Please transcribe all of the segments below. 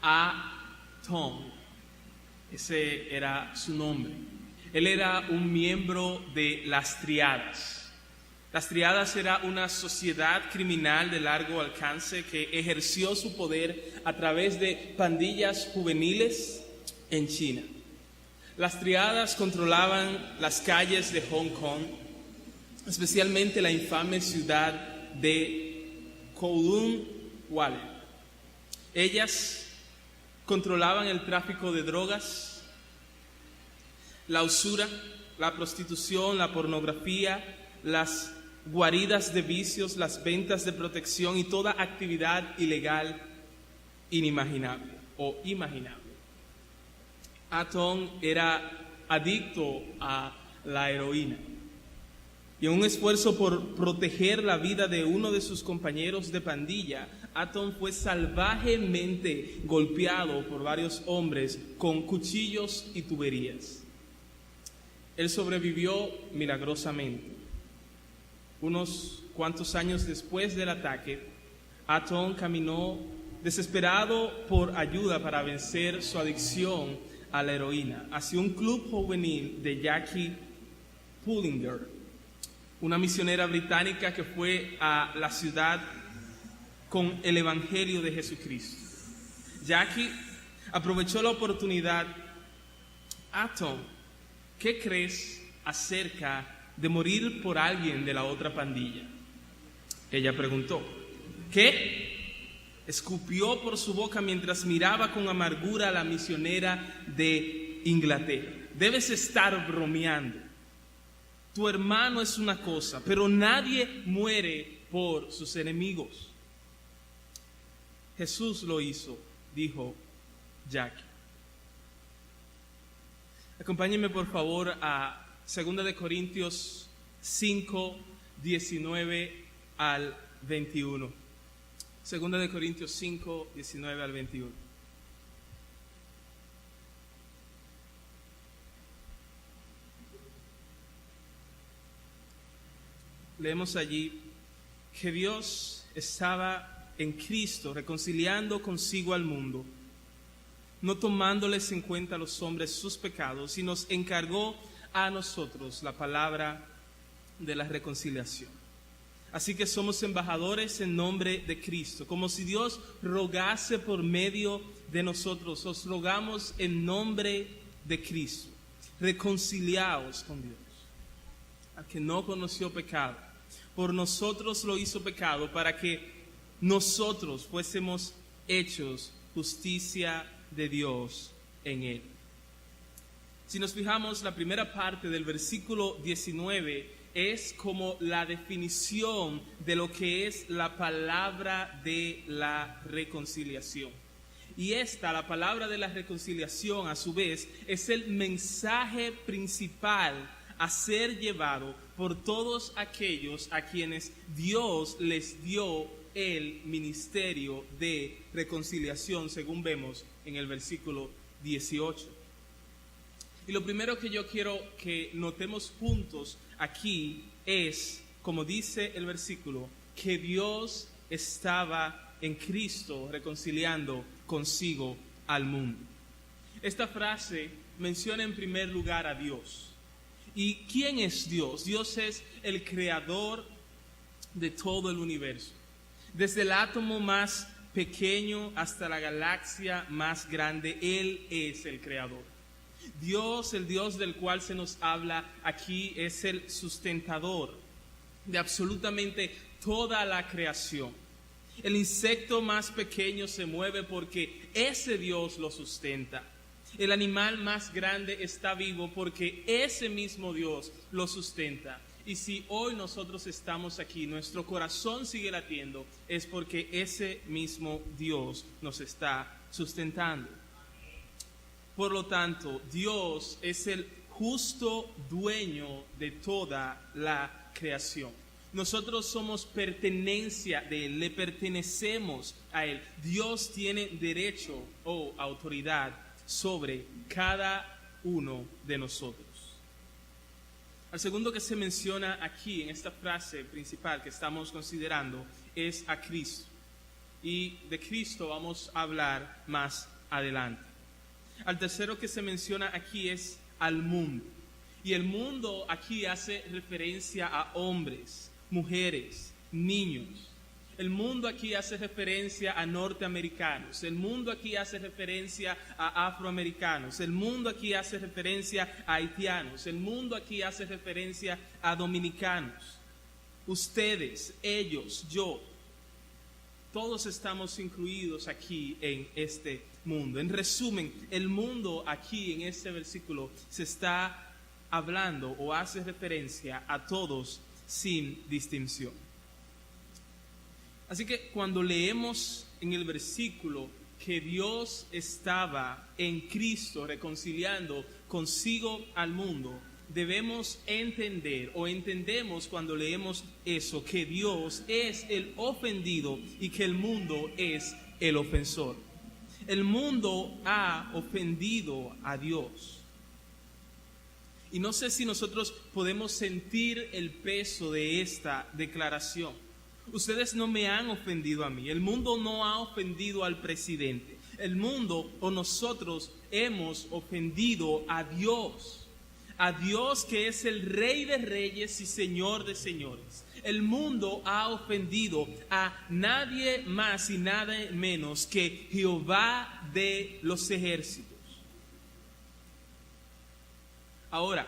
Atón, ese era su nombre. Él era un miembro de las Tríadas. Las Tríadas era una sociedad criminal de largo alcance que ejerció su poder a través de pandillas juveniles en China. Las Tríadas controlaban las calles de Hong Kong, especialmente la infame ciudad de Kowloon Wale. Ellas controlaban el tráfico de drogas, la usura, la prostitución, la pornografía, las guaridas de vicios, las ventas de protección y toda actividad ilegal inimaginable o imaginable. Atón era adicto a la heroína y en un esfuerzo por proteger la vida de uno de sus compañeros de pandilla, Atón fue salvajemente golpeado por varios hombres con cuchillos y tuberías. Él sobrevivió milagrosamente. Unos cuantos años después del ataque, Atón caminó desesperado por ayuda para vencer su adicción a la heroína hacia un club juvenil de Jackie Pullinger, una misionera británica que fue a la ciudad con el Evangelio de Jesucristo. Jackie aprovechó la oportunidad. Atón, ¿qué crees acerca de morir por alguien de la otra pandilla? Ella preguntó. ¿Qué? Escupió por su boca mientras miraba con amargura a la misionera de Inglaterra. Debes estar bromeando. Tu hermano es una cosa, pero nadie muere por sus enemigos. Jesús lo hizo, dijo Jackie. Acompáñenme por favor a 2 de Corintios 5, 19 al 21. 2 de Corintios 5, 19 al 21. Leemos allí que Dios estaba en Cristo reconciliando consigo al mundo, no tomándoles en cuenta a los hombres sus pecados, y nos encargó a nosotros la palabra de la reconciliación. Así que somos embajadores en nombre de Cristo, como si Dios rogase por medio de nosotros. Os rogamos en nombre de Cristo, reconciliaos con Dios. Al que no conoció pecado, por nosotros lo hizo pecado, para que nosotros fuésemos hechos justicia de Dios en él. Si nos fijamos, la primera parte del versículo 19 es como la definición de lo que es la palabra de la reconciliación. Y la palabra de la reconciliación, a su vez, es el mensaje principal a ser llevado por todos aquellos a quienes Dios les dio el ministerio de reconciliación, según vemos en el versículo 18. Y lo primero que yo quiero que notemos juntos aquí es, como dice el versículo, que Dios estaba en Cristo reconciliando consigo al mundo. Esta frase menciona en primer lugar a Dios. ¿Y quién es Dios? Dios es el creador de todo el universo. Desde el átomo más pequeño hasta la galaxia más grande, Él es el creador. Dios, el Dios del cual se nos habla aquí, es el sustentador de absolutamente toda la creación. El insecto más pequeño se mueve porque ese Dios lo sustenta. El animal más grande está vivo porque ese mismo Dios lo sustenta. Y si hoy nosotros estamos aquí, nuestro corazón sigue latiendo, es porque ese mismo Dios nos está sustentando. Por lo tanto, Dios es el justo dueño de toda la creación. Nosotros somos pertenencia de Él, le pertenecemos a Él. Dios tiene derecho o autoridad sobre cada uno de nosotros. Al segundo que se menciona aquí en esta frase principal que estamos considerando es a Cristo. y de Cristo vamos a hablar más adelante. Al tercero que se menciona aquí es al mundo. Y el mundo aquí hace referencia a hombres, mujeres, niños. El mundo aquí hace referencia a norteamericanos. El mundo aquí hace referencia a afroamericanos. El mundo aquí hace referencia a haitianos. El mundo aquí hace referencia a dominicanos. Ustedes, ellos, yo, todos estamos incluidos aquí en este mundo. En resumen, el mundo aquí en este versículo se está hablando o hace referencia a todos sin distinción. Así que cuando leemos en el versículo que Dios estaba en Cristo reconciliando consigo al mundo, debemos entender o entendemos cuando leemos eso que Dios es el ofendido y que el mundo es el ofensor. El mundo ha ofendido a Dios. Y no sé si nosotros podemos sentir el peso de esta declaración. Ustedes no me han ofendido a mí. El mundo no ha ofendido al presidente. El mundo o nosotros hemos ofendido a Dios. A Dios que es el Rey de Reyes y Señor de Señores. El mundo ha ofendido a nadie más y nada menos que Jehová de los ejércitos. Ahora,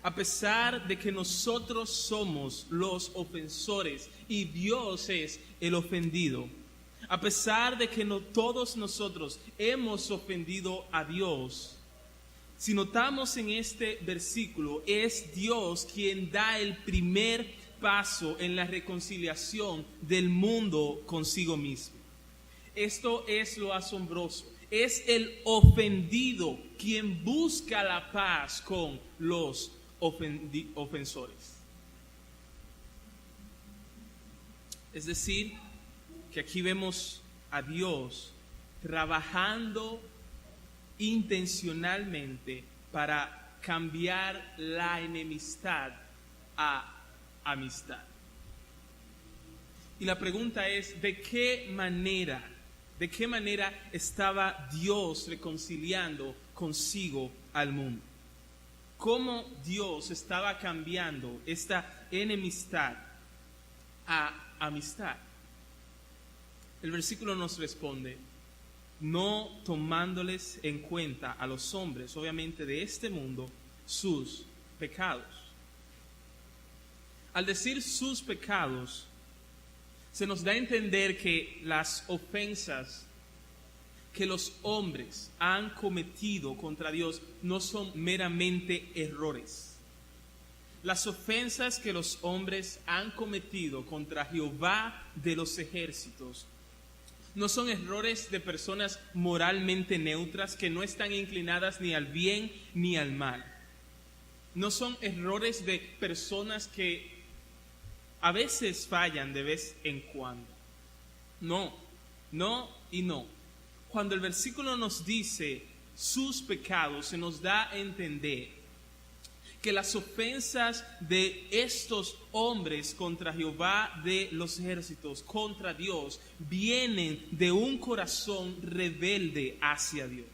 a pesar de que nosotros somos los ofensores y Dios es el ofendido, a pesar de que no todos nosotros hemos ofendido a Dios, si notamos en este versículo, es Dios quien da el primer paso en la reconciliación del mundo consigo mismo. Esto es lo asombroso. Es el ofendido quien busca la paz con los ofensores. Es decir, que aquí vemos a Dios trabajando intencionalmente para cambiar la enemistad a amistad. Y la pregunta es, ¿de qué manera estaba Dios reconciliando consigo al mundo? ¿Cómo Dios estaba cambiando esta enemistad a amistad? El versículo nos responde, no tomándoles en cuenta a los hombres, obviamente de este mundo, sus pecados. Al decir sus pecados, se nos da a entender que las ofensas que los hombres han cometido contra Dios no son meramente errores. Las ofensas que los hombres han cometido contra Jehová de los ejércitos no son errores de personas moralmente neutras que no están inclinadas ni al bien ni al mal. No son errores de personas que a veces fallan de vez en cuando. No y no. Cuando el versículo nos dice sus pecados, se nos da a entender que las ofensas de estos hombres contra Jehová de los ejércitos, contra Dios, vienen de un corazón rebelde hacia Dios.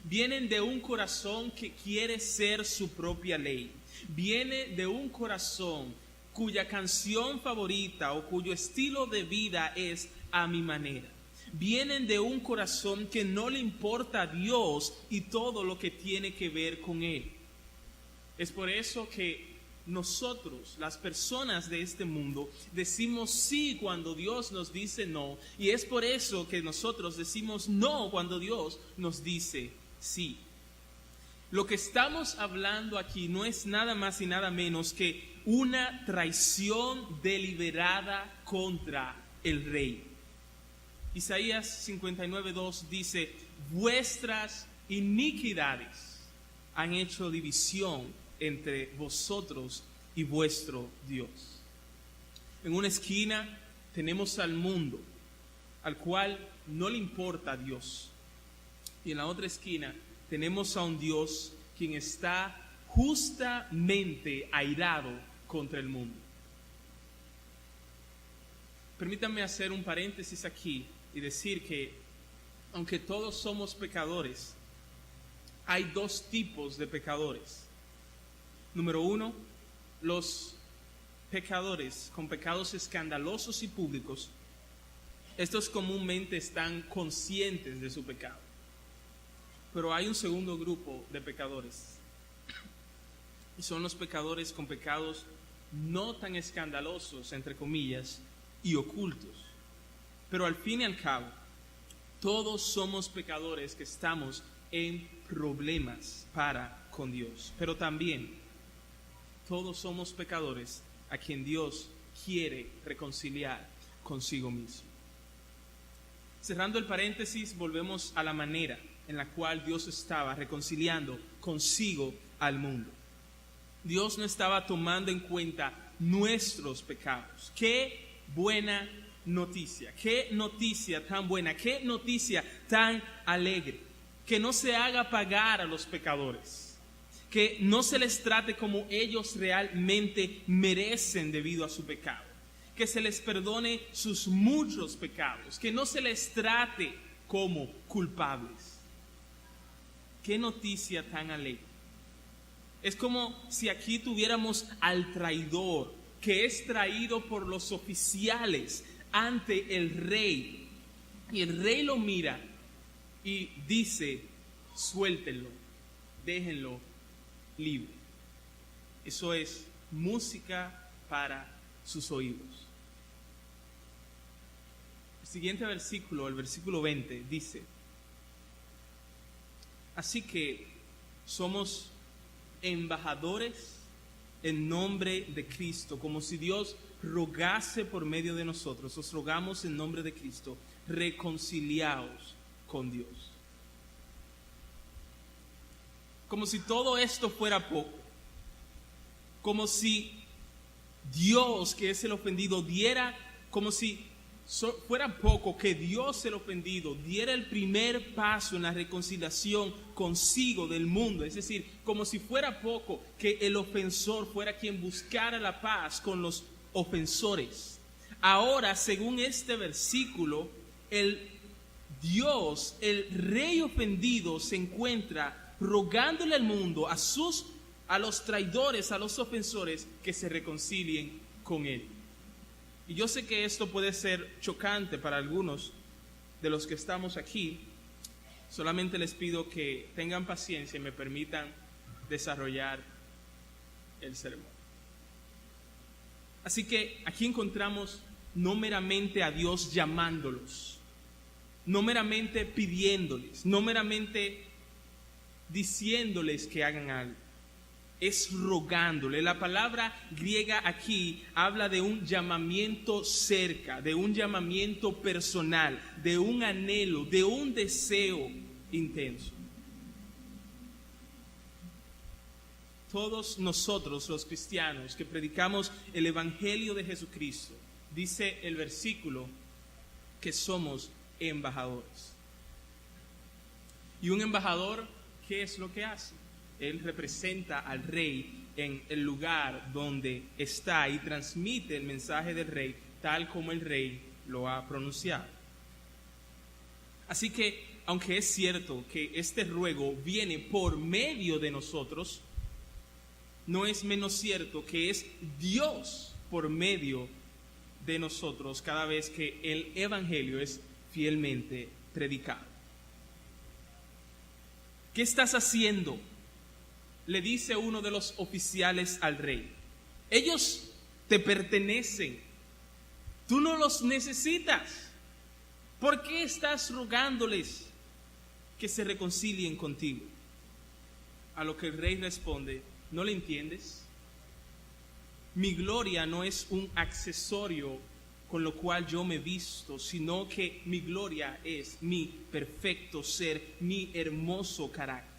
Vienen de un corazón que quiere ser su propia ley. Viene de un corazón cuya canción favorita o cuyo estilo de vida es a mi manera. Vienen de un corazón que no le importa a Dios y todo lo que tiene que ver con Él. Es por eso que nosotros, las personas de este mundo, decimos sí cuando Dios nos dice no. Y es por eso que nosotros decimos no cuando Dios nos dice sí. Lo que estamos hablando aquí no es nada más y nada menos que una traición deliberada contra el rey. Isaías 59:2 dice, vuestras iniquidades han hecho división entre vosotros y vuestro Dios. En una esquina tenemos al mundo, al cual no le importa a Dios. Y en la otra esquina tenemos a un Dios quien está justamente airado contra el mundo. permítanme hacer un paréntesis aquí y decir que aunque todos somos pecadores, hay dos tipos de pecadores. Número uno, los pecadores con pecados escandalosos y públicos. Estos comúnmente están conscientes de su pecado. Pero hay un segundo grupo de pecadores. Y son los pecadores con pecados no tan escandalosos, entre comillas, y ocultos. Pero al fin y al cabo, todos somos pecadores que estamos en problemas para con Dios. Pero también todos somos pecadores a quien Dios quiere reconciliar consigo mismo. Cerrando el paréntesis, volvemos a la manera en la cual Dios estaba reconciliando consigo al mundo. Dios no estaba tomando en cuenta nuestros pecados. ¡Qué buena noticia! ¡Qué noticia tan buena! ¡Qué noticia tan alegre! Que no se haga pagar a los pecadores. Que no se les trate como ellos realmente merecen debido a su pecado. Que se les perdone sus muchos pecados. Que no se les trate como culpables. ¡Qué noticia tan alegre! Es como si aquí tuviéramos al traidor que es traído por los oficiales ante el rey. Y el rey lo mira y dice: suéltenlo, déjenlo libre. Eso es música para sus oídos. El siguiente versículo, el versículo 20, dice: así que somos embajadores en nombre de Cristo, como si Dios rogase por medio de nosotros. Os rogamos en nombre de Cristo, reconciliaos con Dios. Como si todo esto fuera poco, como si Dios, que es el ofendido, diera, como si fuera poco que Dios, el ofendido, diera el primer paso en la reconciliación consigo del mundo. Es decir, como si fuera poco que el ofensor fuera quien buscara la paz con los ofensores. Ahora, según este versículo, el Dios, el rey ofendido, se encuentra rogándole al mundo, a los traidores, a los ofensores, que se reconcilien con él. Y yo sé que esto puede ser chocante para algunos de los que estamos aquí. Solamente les pido que tengan paciencia y me permitan desarrollar el sermón. Así que aquí encontramos no meramente a Dios llamándolos, no meramente pidiéndoles, no meramente diciéndoles que hagan algo. Es rogándole. La palabra griega aquí habla de un llamamiento cerca, de un llamamiento personal, de un anhelo, de un deseo intenso. Todos nosotros, los cristianos, que predicamos el Evangelio de Jesucristo, dice el versículo que somos embajadores. Y un embajador, ¿qué es lo que hace? Él representa al rey en el lugar donde está y transmite el mensaje del rey tal como el rey lo ha pronunciado. Así que, aunque es cierto que este ruego viene por medio de nosotros, no es menos cierto que es Dios por medio de nosotros cada vez que el evangelio es fielmente predicado. ¿Qué estás haciendo?, le dice uno de los oficiales al rey. Ellos te pertenecen. Tú no los necesitas. ¿Por qué estás rogándoles que se reconcilien contigo? A lo que el rey responde: ¿no le entiendes? Mi gloria no es un accesorio con lo cual yo me visto, sino que mi gloria es mi perfecto ser, mi hermoso carácter.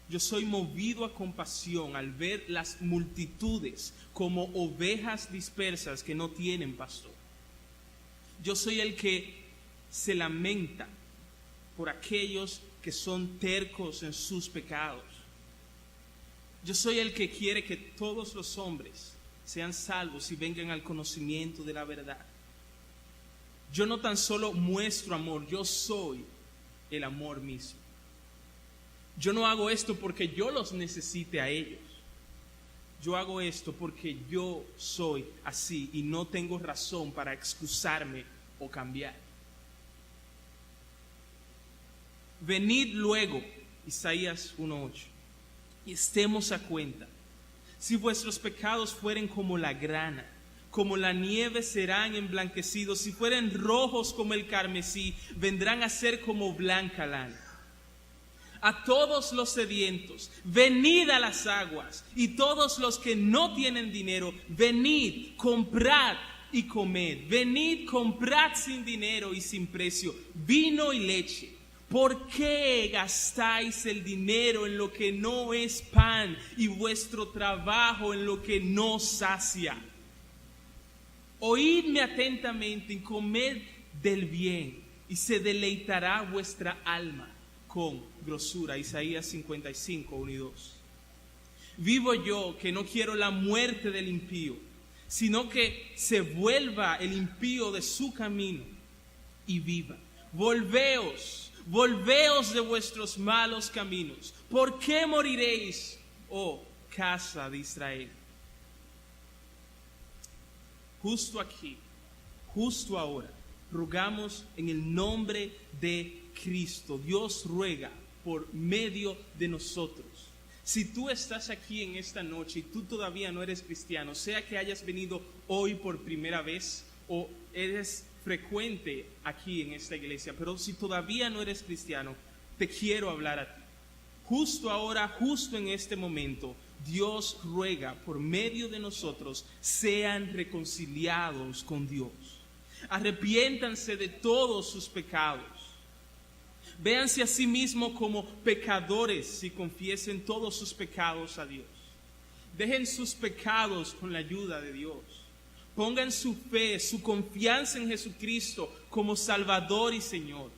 Yo soy movido a compasión al ver las multitudes como ovejas dispersas que no tienen pastor. Yo soy el que se lamenta por aquellos que son tercos en sus pecados. Yo soy el que quiere que todos los hombres sean salvos y vengan al conocimiento de la verdad. yo no tan solo muestro amor, yo soy el amor mismo. Yo no hago esto porque yo los necesite a ellos. Yo hago esto porque yo soy así y no tengo razón para excusarme o cambiar. Venid luego, Isaías 1:8, y estemos a cuenta. Si vuestros pecados fueren como la grana, como la nieve serán emblanquecidos. Si fueren rojos como el carmesí, vendrán a ser como blanca lana. A todos los sedientos, venid a las aguas, y todos los que no tienen dinero, venid, comprad y comed. Venid, comprad sin dinero y sin precio vino y leche. ¿Por qué gastáis el dinero en lo que no es pan y vuestro trabajo en lo que no sacia? Oídme atentamente y comed del bien, y se deleitará vuestra alma con grosura. Isaías 55, 1 y 2. Vivo yo que no quiero la muerte del impío, sino que se vuelva el impío de su camino y viva. Volveos de vuestros malos caminos. ¿Por qué moriréis, oh casa de Israel? Justo aquí, justo ahora, rogamos en el nombre de Cristo. Dios ruega por medio de nosotros. Si tú estás aquí en esta noche y tú todavía no eres cristiano, sea que hayas venido hoy por primera vez o eres frecuente aquí en esta iglesia, pero si todavía no eres cristiano, te quiero hablar a ti. Justo ahora, justo en este momento, Dios ruega por medio de nosotros, sean reconciliados con Dios. Arrepiéntanse de todos sus pecados. Véanse a sí mismos como pecadores y confiesen todos sus pecados a Dios. Dejen sus pecados con la ayuda de Dios. Pongan su fe, su confianza en Jesucristo como Salvador y Señor.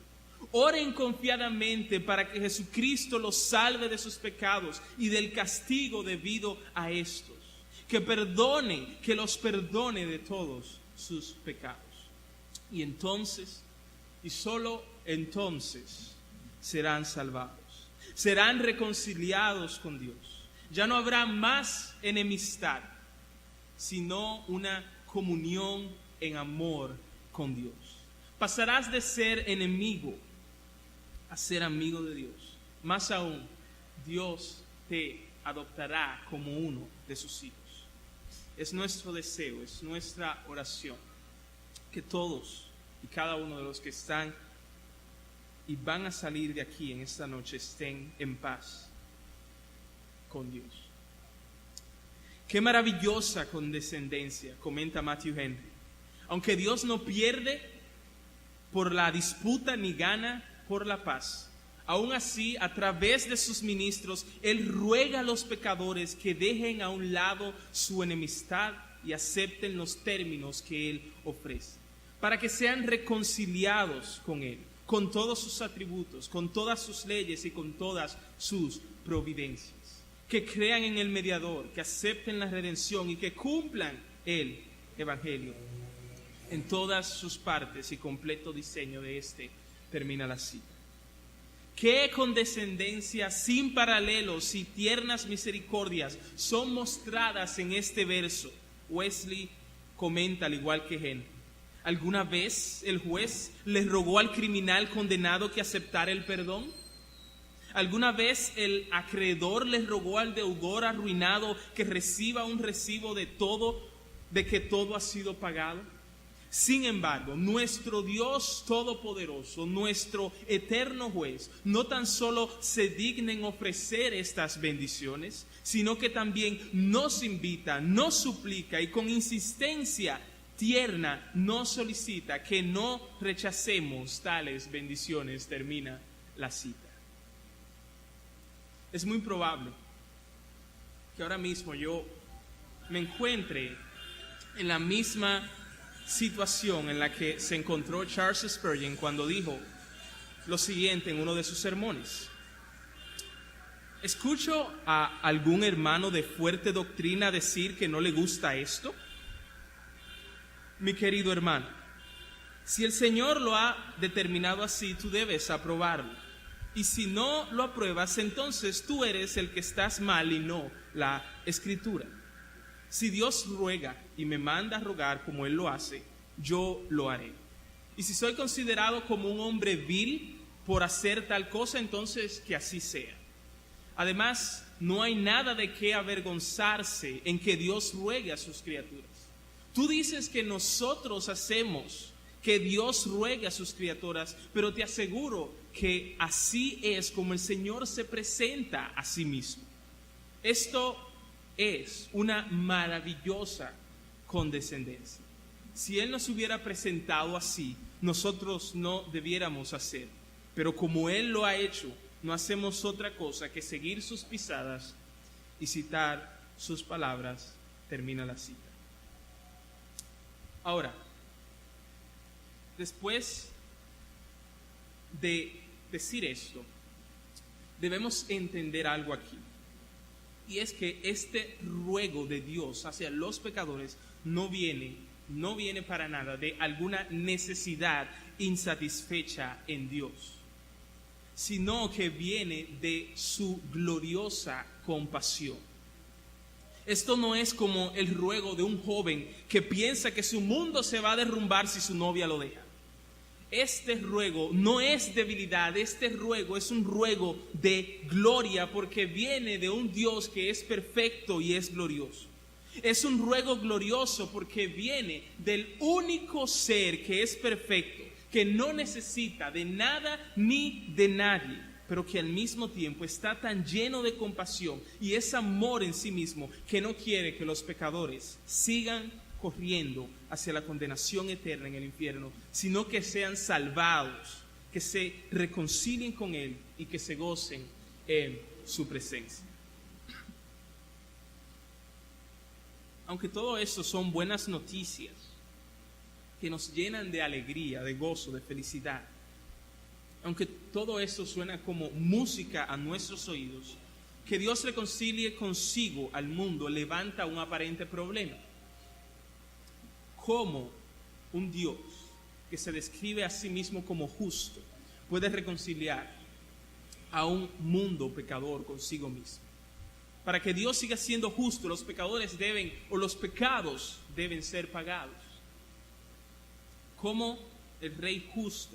Oren confiadamente para que Jesucristo los salve de sus pecados y del castigo debido a estos. Que los perdone de todos sus pecados. Y entonces, y solo entonces, serán salvados. Serán reconciliados con Dios. Ya no habrá más enemistad, sino una comunión en amor con Dios. Pasarás de ser enemigo a ser amigo de Dios. Más aún, Dios te adoptará como uno de sus hijos. Es nuestro deseo, es nuestra oración, que todos y cada uno de los que están y van a salir de aquí en esta noche estén en paz con Dios. Qué maravillosa condescendencia, comenta Matthew Henry. Aunque Dios no pierde por la disputa ni gana por la paz, aún así, a través de sus ministros, Él ruega a los pecadores que dejen a un lado su enemistad y acepten los términos que Él ofrece, para que sean reconciliados con Él, con todos sus atributos, con todas sus leyes y con todas sus providencias. Que crean en el mediador, que acepten la redención y que cumplan el evangelio en todas sus partes y completo diseño de este. Termina la cita. Qué condescendencia sin paralelos y tiernas misericordias son mostradas en este verso. Wesley comenta al igual que Henry. ¿Alguna vez el juez le rogó al criminal condenado que aceptara el perdón? ¿Alguna vez el acreedor le rogó al deudor arruinado que reciba un recibo de que todo ha sido pagado? Sin embargo, nuestro Dios todopoderoso, nuestro eterno juez, no tan solo se digna en ofrecer estas bendiciones, sino que también nos invita, nos suplica y con insistencia tierna nos solicita que no rechacemos tales bendiciones. Termina la cita. Es muy probable que ahora mismo yo me encuentre en la misma situación en la que se encontró Charles Spurgeon cuando dijo lo siguiente en uno de sus sermones: ¿escucho a algún hermano de fuerte doctrina decir que no le gusta esto? Mi querido hermano, Si el Señor lo ha determinado así, tú debes aprobarlo. Y si no lo apruebas, entonces tú eres el que estás mal y no la Escritura. Si Dios ruega y me manda a rogar como Él lo hace, yo lo haré. Y si soy considerado como un hombre vil por hacer tal cosa, entonces que así sea. Además, no hay nada de qué avergonzarse en que Dios ruegue a sus criaturas. Tú dices que nosotros hacemos que Dios ruegue a sus criaturas, pero te aseguro que así es como el Señor se presenta a sí mismo. Esto es una maravillosa condescendencia. Si Él nos hubiera presentado así, nosotros no debiéramos hacer. Pero como Él lo ha hecho, no hacemos otra cosa que seguir sus pisadas y citar sus palabras. Termina la cita. Ahora, después de decir esto, debemos entender algo aquí. Y es que este ruego de Dios hacia los pecadores no viene para nada de alguna necesidad insatisfecha en Dios, sino que viene de su gloriosa compasión. Esto no es como el ruego de un joven que piensa que su mundo se va a derrumbar si su novia lo deja. Este ruego no es debilidad, este ruego es un ruego de gloria porque viene de un Dios que es perfecto y es glorioso. Es un ruego glorioso porque viene del único ser que es perfecto, que no necesita de nada ni de nadie, pero que al mismo tiempo está tan lleno de compasión y es amor en sí mismo que no quiere que los pecadores sigan corriendo hacia la condenación eterna en el infierno, sino que sean salvados, que se reconcilien con Él y que se gocen en su presencia. Aunque todo esto son buenas noticias que nos llenan de alegría, de gozo, de felicidad, aunque todo esto suena como música a nuestros oídos, que Dios reconcilie consigo al mundo levanta un aparente problema. ¿Cómo un Dios que se describe a sí mismo como justo puede reconciliar a un mundo pecador consigo mismo? Para que Dios siga siendo justo, los pecadores los pecados deben ser pagados. ¿Cómo el Rey justo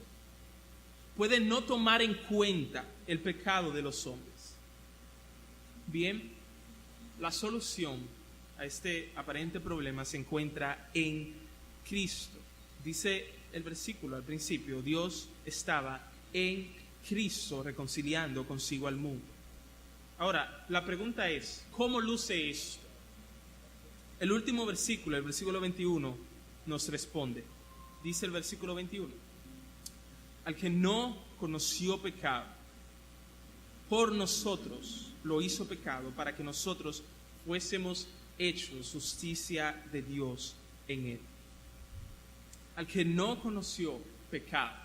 puede no tomar en cuenta el pecado de los hombres? Bien, la solución a este aparente problema se encuentra en Cristo. Dice el versículo al principio, Dios estaba en Cristo reconciliando consigo al mundo. Ahora, la pregunta es, ¿cómo luce esto? El último versículo, el versículo 21, nos responde. Dice el versículo 21, al que no conoció pecado, por nosotros lo hizo pecado, para que nosotros fuésemos hechos justicia de Dios en él. Al que no conoció pecado.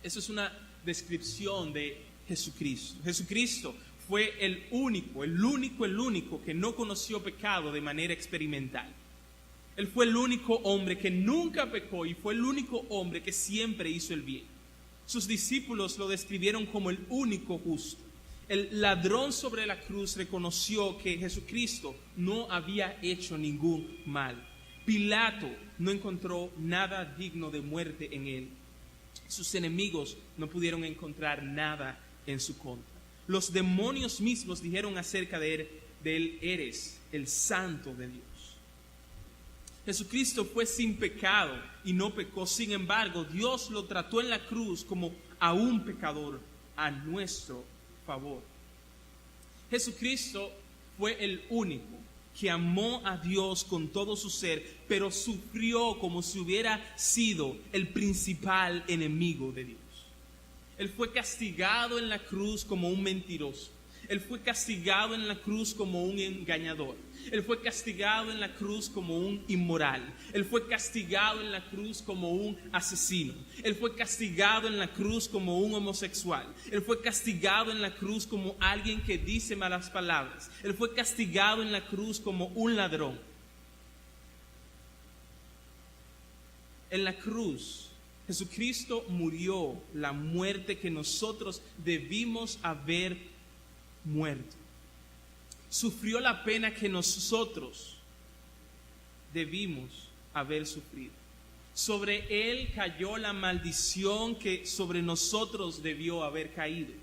Eso es una descripción de Jesucristo. Jesucristo fue el único que no conoció pecado de manera experimental. Él fue el único hombre que nunca pecó y fue el único hombre que siempre hizo el bien. Sus discípulos lo describieron como el único justo. El ladrón sobre la cruz reconoció que Jesucristo no había hecho ningún mal. Pilato no encontró nada digno de muerte en él. Sus enemigos no pudieron encontrar nada en su contra. Los demonios mismos dijeron acerca de él, eres el santo de Dios. Jesucristo fue sin pecado y no pecó. Sin embargo, Dios lo trató en la cruz como a un pecador a nuestro favor. Jesucristo fue el único que amó a Dios con todo su ser, pero sufrió como si hubiera sido el principal enemigo de Dios. Él fue castigado en la cruz como un mentiroso. Él fue castigado en la cruz como un engañador. Él fue castigado en la cruz como un inmoral. Él fue castigado en la cruz como un asesino. Él fue castigado en la cruz como un homosexual. Él fue castigado en la cruz como alguien que dice malas palabras. Él fue castigado en la cruz como un ladrón. En la cruz, Jesucristo murió la muerte que nosotros debimos haber muerto. Sufrió la pena que nosotros debimos haber sufrido. Sobre él cayó la maldición que sobre nosotros debió haber caído.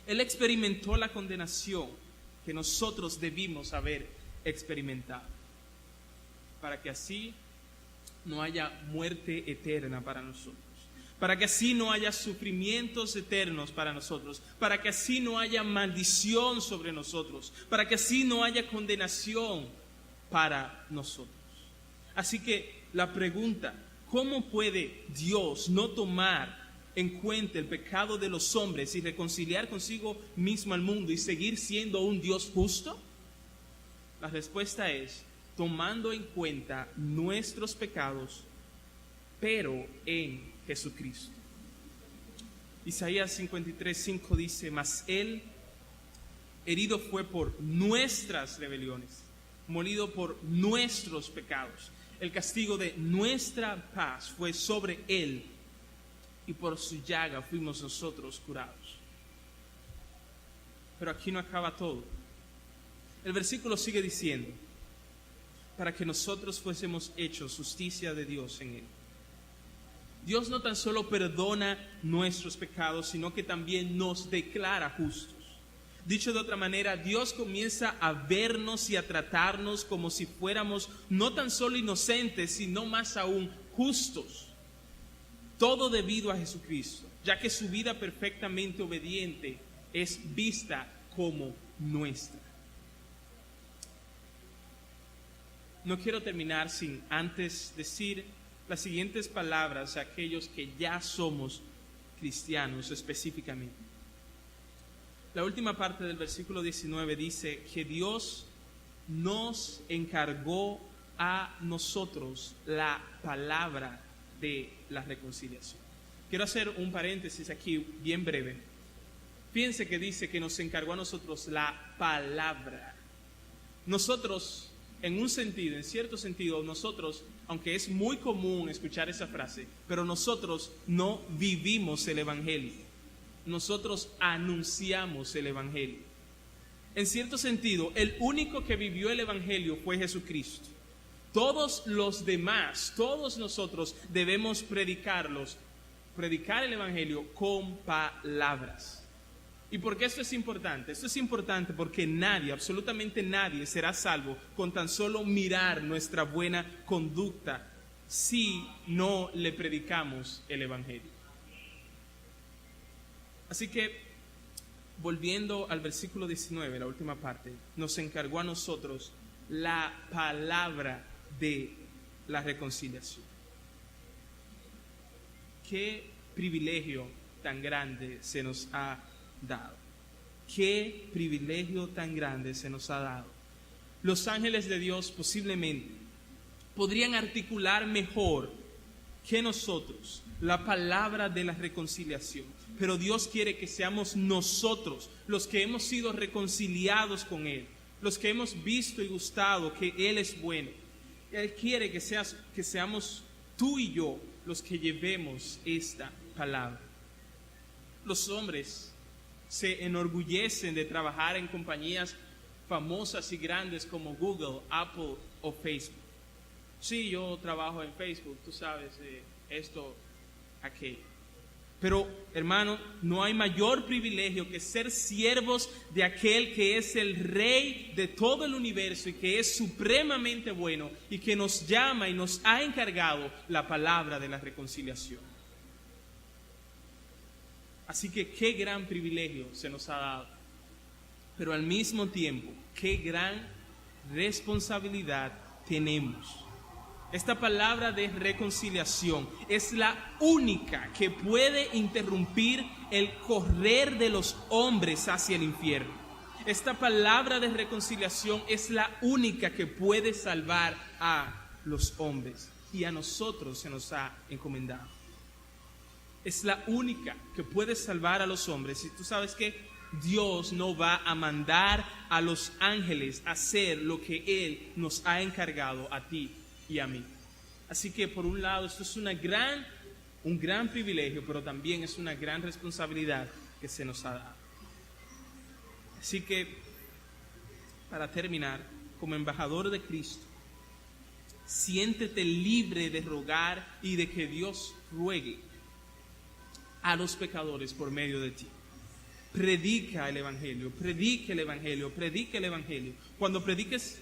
Él experimentó la condenación que nosotros debimos haber experimentado, para que así no haya muerte eterna para nosotros, para que así no haya sufrimientos eternos para nosotros, para que así no haya maldición sobre nosotros, para que así no haya condenación para nosotros. Así que la pregunta, ¿cómo puede Dios no tomar en cuenta el pecado de los hombres y reconciliar consigo mismo al mundo y seguir siendo un Dios justo? La respuesta es tomando en cuenta nuestros pecados, pero en Jesucristo. Isaías 53:5 dice: mas él herido fue por nuestras rebeliones, molido por nuestros pecados. El castigo de nuestra paz fue sobre él, y por su llaga fuimos nosotros curados. Pero aquí no acaba todo. El versículo sigue diciendo: para que nosotros fuésemos hechos justicia de Dios en él. Dios no tan solo perdona nuestros pecados, sino que también nos declara justos. Dicho de otra manera, Dios comienza a vernos y a tratarnos como si fuéramos no tan solo inocentes, sino más aún justos. Todo debido a Jesucristo, ya que su vida perfectamente obediente es vista como nuestra. No quiero terminar sin antes decir las siguientes palabras a aquellos que ya somos cristianos específicamente. La última parte del versículo 19 dice que Dios nos encargó a nosotros la palabra de la reconciliación. Quiero hacer un paréntesis aquí bien breve. Fíjense que dice que nos encargó a nosotros la palabra. Nosotros, en un sentido, en cierto sentido, nosotros, aunque es muy común escuchar esa frase, pero nosotros no vivimos el Evangelio. Nosotros anunciamos el Evangelio. En cierto sentido, el único que vivió el Evangelio fue Jesucristo. Todos los demás, todos nosotros debemos predicar el Evangelio con palabras. ¿Y por qué esto es importante? Esto es importante porque nadie, absolutamente nadie, será salvo con tan solo mirar nuestra buena conducta si no le predicamos el Evangelio. Así que, volviendo al versículo 19, la última parte, nos encargó a nosotros la palabra de la reconciliación. Qué privilegio tan grande se nos ha dado. Qué privilegio tan grande se nos ha dado. Los ángeles de Dios posiblemente podrían articular mejor que nosotros la palabra de la reconciliación, pero Dios quiere que seamos nosotros los que hemos sido reconciliados con Él, los que hemos visto y gustado que Él es bueno. Él quiere que seamos tú y yo los que llevemos esta palabra. Los hombres se enorgullecen de trabajar en compañías famosas y grandes como Google, Apple o Facebook. Sí, yo trabajo en Facebook, tú sabes, esto, aquello. Pero, hermano, no hay mayor privilegio que ser siervos de aquel que es el Rey de todo el universo y que es supremamente bueno y que nos llama y nos ha encargado la palabra de la reconciliación. Así que qué gran privilegio se nos ha dado, pero al mismo tiempo, qué gran responsabilidad tenemos. Esta palabra de reconciliación es la única que puede interrumpir el correr de los hombres hacia el infierno. Esta palabra de reconciliación es la única que puede salvar a los hombres, y a nosotros se nos ha encomendado. Es la única que puede salvar a los hombres. Y tú sabes que Dios no va a mandar a los ángeles a hacer lo que Él nos ha encargado a ti y a mí. Así que por un lado esto es un gran privilegio, pero también es una gran responsabilidad que se nos ha dado. Así que, para terminar, como embajador de Cristo, siéntete libre de rogar y de que Dios ruegue a los pecadores por medio de ti. Predica el Evangelio, predica el Evangelio, predica el Evangelio. Cuando prediques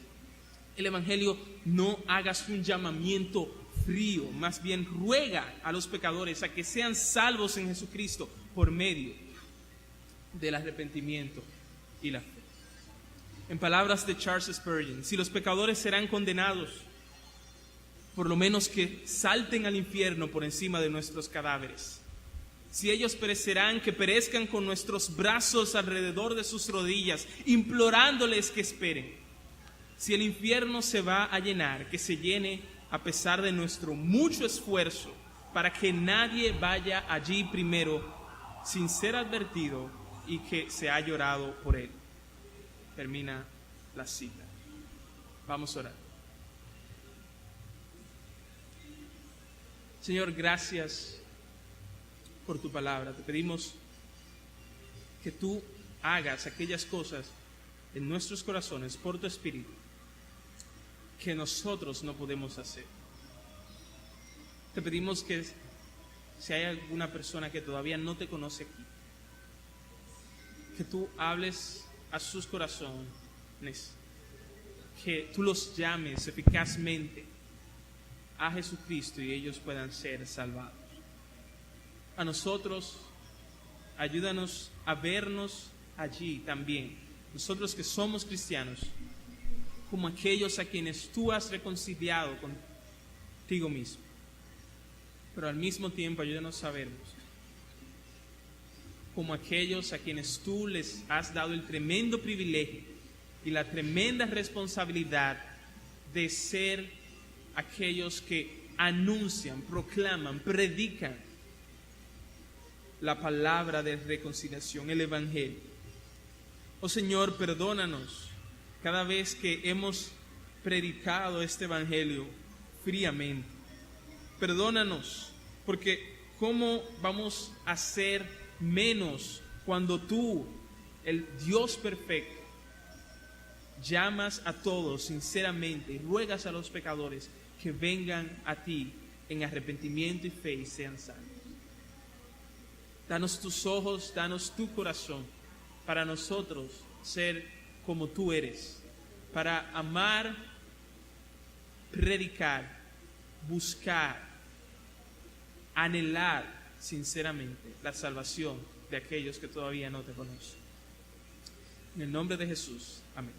el Evangelio, no hagas un llamamiento frío, más bien ruega a los pecadores a que sean salvos en Jesucristo por medio del arrepentimiento y la fe. En palabras de Charles Spurgeon, si los pecadores serán condenados, por lo menos que salten al infierno por encima de nuestros cadáveres. Si ellos perecerán, que perezcan con nuestros brazos alrededor de sus rodillas, implorándoles que esperen. Si el infierno se va a llenar, que se llene a pesar de nuestro mucho esfuerzo, para que nadie vaya allí primero sin ser advertido y que se ha llorado por él. Termina la cita. Vamos a orar. Señor, gracias por tu palabra. Te pedimos que tú hagas aquellas cosas en nuestros corazones por tu Espíritu que nosotros no podemos hacer. Te pedimos que si hay alguna persona que todavía no te conoce aquí, que tú hables a sus corazones, que tú los llames eficazmente a Jesucristo y ellos puedan ser salvados. A nosotros, ayúdanos a vernos allí también, nosotros que somos cristianos, como aquellos a quienes tú has reconciliado contigo mismo. Pero al mismo tiempo ayúdanos a vernos como aquellos a quienes tú les has dado el tremendo privilegio y la tremenda responsabilidad de ser aquellos que anuncian, proclaman, predican la palabra de reconciliación, el Evangelio. Oh Señor, perdónanos cada vez que hemos predicado este Evangelio fríamente. Perdónanos, porque ¿cómo vamos a ser menos cuando tú, el Dios perfecto, llamas a todos sinceramente y ruegas a los pecadores que vengan a ti en arrepentimiento y fe y sean salvos? Danos tus ojos, danos tu corazón para nosotros ser como tú eres, para amar, predicar, buscar, anhelar sinceramente la salvación de aquellos que todavía no te conocen. En el nombre de Jesús, amén.